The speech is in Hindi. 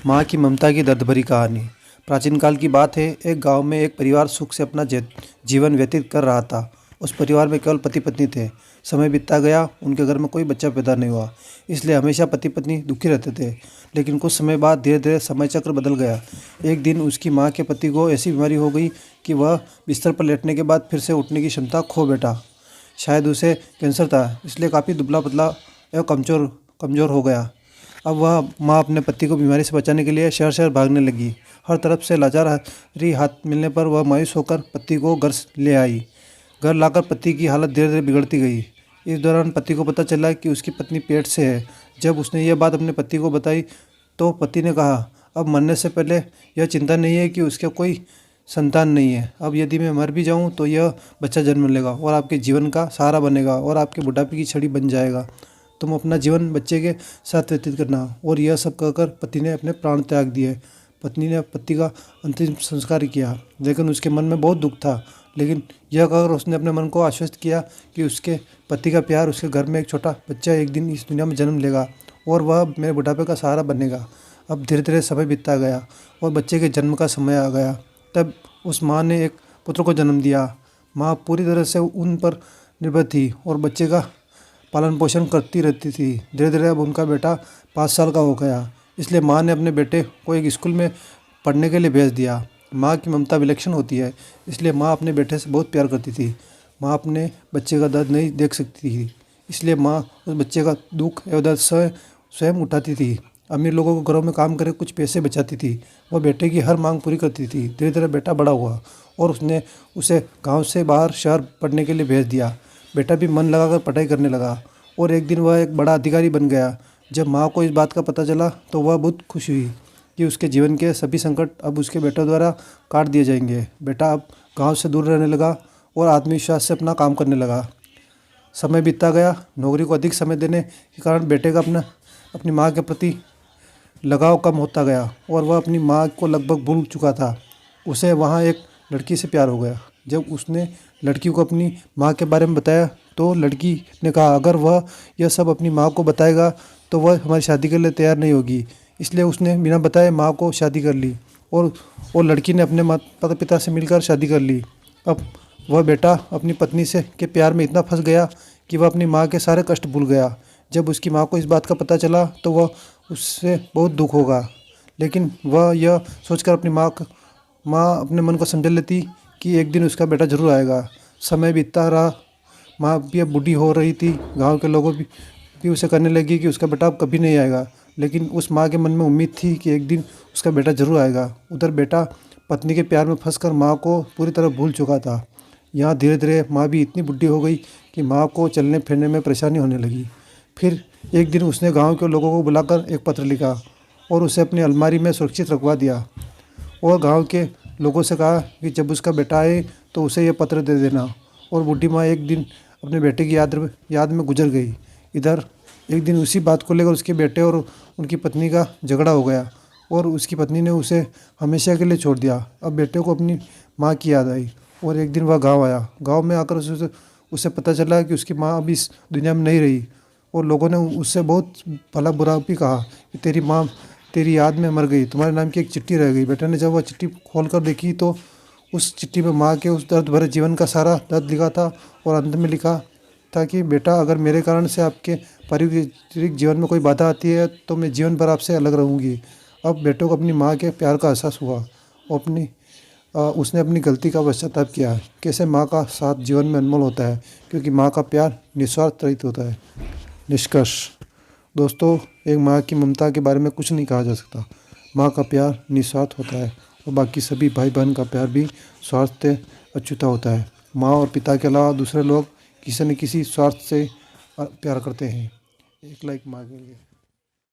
माँ की ममता की दर्द भरी कहानी। प्राचीन काल की बात है। एक गांव में एक परिवार सुख से अपना जीवन व्यतीत कर रहा था। उस परिवार में केवल पति पत्नी थे। समय बीतता गया, उनके घर में कोई बच्चा पैदा नहीं हुआ, इसलिए हमेशा पति पत्नी दुखी रहते थे। लेकिन कुछ समय बाद धीरे धीरे समय चक्र बदल गया। एक दिन उसकी माँ के पति को ऐसी बीमारी हो गई कि वह बिस्तर पर लेटने के बाद फिर से उठने की क्षमता खो बैठा। शायद उसे कैंसर था, इसलिए काफ़ी दुबला पतला एवं कमज़ोर हो गया। अब वह माँ अपने पति को बीमारी से बचाने के लिए शहर शहर भागने लगी। हर तरफ से लाचारी हाथ मिलने पर वह मायूस होकर पति को घर ले आई। घर लाकर पति की हालत धीरे धीरे बिगड़ती गई। इस दौरान पति को पता चला कि उसकी पत्नी पेट से है। जब उसने यह बात अपने पति को बताई तो पति ने कहा, अब मरने से पहले यह चिंता नहीं है कि उसका कोई संतान नहीं है। अब यदि मैं मर भी जाऊं तो यह बच्चा जन्म लेगा और आपके जीवन का सहारा बनेगा और आपके बुढ़ापे की छड़ी बन जाएगा। तुम अपना जीवन बच्चे के साथ व्यतीत करना। और यह सब कहकर पति ने अपने प्राण त्याग दिए। पत्नी ने पति का अंतिम संस्कार किया, लेकिन उसके मन में बहुत दुख था। लेकिन यह कहकर उसने अपने मन को आश्वस्त किया कि उसके पति का प्यार, उसके घर में एक छोटा बच्चा एक दिन इस दुनिया में जन्म लेगा और वह मेरे बुढ़ापे का सहारा बनेगा। अब धीरे धीरे समय बीतता गया और बच्चे के जन्म का समय आ गया। तब उस माँ ने एक पुत्र को जन्म दिया। माँ पूरी तरह से उन पर निर्भर थी और बच्चे का पालन पोषण करती रहती थी। धीरे धीरे अब उनका बेटा 5 साल का हो गया, इसलिए माँ ने अपने बेटे को एक स्कूल में पढ़ने के लिए भेज दिया। माँ की ममता विलक्षण होती है, इसलिए माँ अपने बेटे से बहुत प्यार करती थी। माँ अपने बच्चे का दर्द नहीं देख सकती थी, इसलिए माँ उस बच्चे का दुख एवं दर्द स्वयं उठाती थी। अमीर लोगों को घरों में काम करके कुछ पैसे बचाती थी। वह बेटे की हर मांग पूरी करती थी। धीरे धीरे बेटा बड़ा हुआ और उसने उसे गाँव से बाहर शहर पढ़ने के लिए भेज दिया। बेटा भी मन लगाकर पढ़ाई करने लगा और एक दिन वह एक बड़ा अधिकारी बन गया। जब माँ को इस बात का पता चला तो वह बहुत खुश हुई कि उसके जीवन के सभी संकट अब उसके बेटे द्वारा काट दिए जाएंगे। बेटा अब गांव से दूर रहने लगा और आत्मविश्वास से अपना काम करने लगा। समय बीतता गया। नौकरी को अधिक समय देने के कारण बेटे का अपनी माँ के प्रति लगाव कम होता गया और वह अपनी माँ को लगभग भूल चुका था। उसे वहाँ एक लड़की से प्यार हो गया। जब उसने लड़की को अपनी माँ के बारे में बताया तो लड़की ने कहा, अगर वह यह सब अपनी माँ को बताएगा तो वह हमारी शादी के लिए तैयार नहीं होगी। इसलिए उसने बिना बताए माँ को शादी कर ली और लड़की ने अपने माता पिता से मिलकर शादी कर ली। अब वह बेटा अपनी पत्नी से के प्यार में इतना फंस गया कि वह अपनी माँ के सारे कष्ट भूल गया। जब उसकी माँ को इस बात का पता चला तो वह उससे बहुत दुख होगा, लेकिन वह यह सोचकर अपनी माँ अपने मन को समझ लेती कि एक दिन उसका बेटा जरूर आएगा। समय बीतता रहा। माँ भी अब बूढ़ी हो रही थी। गांव के लोगों भी उसे करने लगी कि उसका बेटा अब कभी नहीं आएगा, लेकिन उस माँ के मन में उम्मीद थी कि एक दिन उसका बेटा जरूर आएगा। उधर बेटा पत्नी के प्यार में फंसकर माँ को पूरी तरह भूल चुका था। यहाँ धीरे धीरे माँ भी इतनी बुढ़ी हो गई कि माँ को चलने फिरने में परेशानी होने लगी। फिर एक दिन उसने गाँव के लोगों को बुलाकर एक पत्र लिखा और उसे अपनी अलमारी में सुरक्षित रखवा दिया और गाँव के लोगों से कहा कि जब उसका बेटा आए तो उसे यह पत्र दे देना। और बूढ़ी माँ एक दिन अपने बेटे की याद में गुजर गई। इधर एक दिन उसी बात को लेकर उसके बेटे और उनकी पत्नी का झगड़ा हो गया और उसकी पत्नी ने उसे हमेशा के लिए छोड़ दिया। अब बेटे को अपनी माँ की याद आई और एक दिन वह गांव आया। गांव में आकर उसे पता चला कि उसकी माँ अब इस दुनिया में नहीं रही और लोगों ने उससे बहुत भला बुरा भी कहा कि तेरी माँ तेरी याद में मर गई, तुम्हारे नाम की एक चिट्ठी रह गई। बेटे ने जब वह चिट्ठी खोल कर देखी तो उस चिट्ठी में माँ के उस दर्द भरे जीवन का सारा दर्द लिखा था और अंत में लिखा था कि बेटा, अगर मेरे कारण से आपके पारिवारिक जीवन में कोई बाधा आती है तो मैं जीवन भर आपसे अलग रहूँगी। अब बेटे को अपनी माँ के प्यार का एहसास हुआ और उसने अपनी गलती का पश्चाताप किया। कैसे माँ का साथ जीवन में अनमोल होता है, क्योंकि माँ का प्यार निस्वार्थ रहित होता है। निष्कर्ष दोस्तों, एक माँ की ममता के बारे में कुछ नहीं कहा जा सकता। माँ का प्यार निस्वार्थ होता है और बाकी सभी भाई बहन का प्यार भी स्वार्थ से अछूता होता है। माँ और पिता के अलावा दूसरे लोग किसी न किसी स्वार्थ से प्यार करते हैं। एक लाइक माँ के लिए।